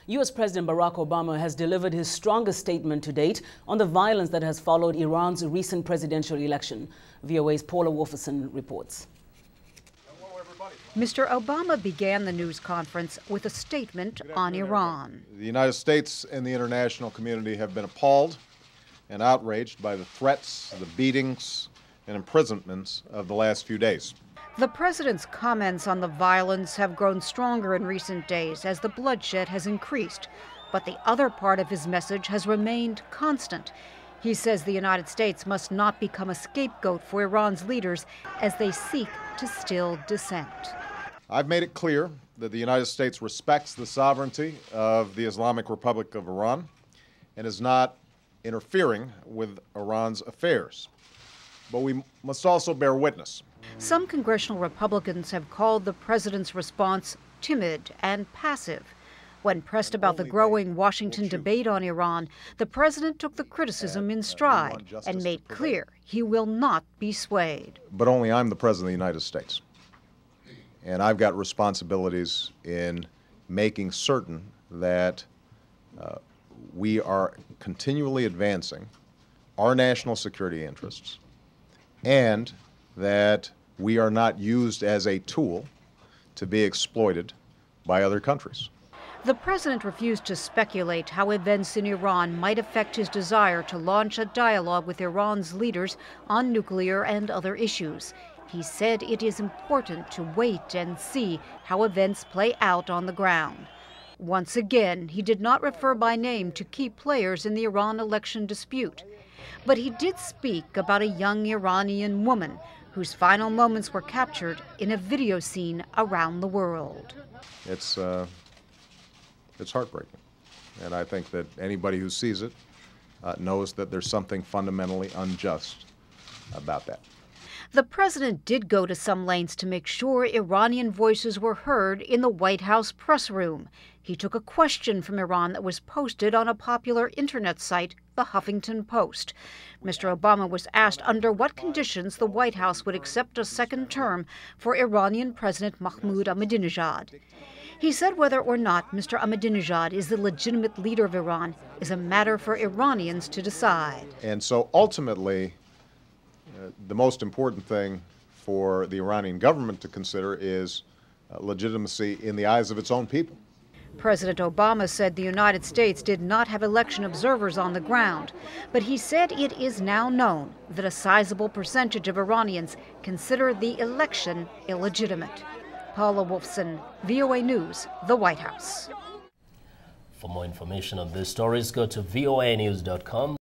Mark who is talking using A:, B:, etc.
A: U.S. President Barack Obama has delivered his strongest statement to date on the violence that has followed Iran's recent presidential election. VOA's Paula Wolferson reports.
B: Mr. Obama began the news conference with a statement on Iran.
C: The United States and the international community have been appalled and outraged by the threats, the beatings, and imprisonments of the last few days.
B: The president's comments on the violence have grown stronger in recent days as the bloodshed has increased, but the other part of his message has remained constant. He says the United States must not become a scapegoat for Iran's leaders as they seek to still dissent.
C: I've made it clear that the United States respects the sovereignty of the Islamic Republic of Iran and is not interfering with Iran's affairs. But we must also bear witness.
B: Some congressional Republicans have called the president's response timid and passive. When pressed about the growing Washington debate on Iran, the president took the criticism in stride and made clear he will not be swayed.
C: But only I'm the president of the United States. And I've got responsibilities in making certain that we are continually advancing our national security interests and that we are not used as a tool to be exploited by other countries.
B: The president refused to speculate how events in Iran might affect his desire to launch a dialogue with Iran's leaders on nuclear and other issues. He said it is important to wait and see how events play out on the ground. Once again, he did not refer by name to key players in the Iran election dispute. But he did speak about a young Iranian woman whose final moments were captured in a video scene around the world.
C: It's heartbreaking. And I think that anybody who sees it knows that there's something fundamentally unjust about that.
B: The president did go to some lengths to make sure Iranian voices were heard in the White House press room. He took a question from Iran that was posted on a popular internet site, The Huffington Post. Mr. Obama was asked under what conditions the White House would accept a second term for Iranian President Mahmoud Ahmadinejad. He said whether or not Mr. Ahmadinejad is the legitimate leader of Iran is a matter for Iranians to decide.
C: And so ultimately, the most important thing for the Iranian government to consider is legitimacy in the eyes of its own people.
B: President Obama said the United States did not have election observers on the ground, but he said it is now known that a sizable percentage of Iranians consider the election illegitimate. Paula Wolferson, VOA News, the White House.
D: For more information on these stories, go to voanews.com.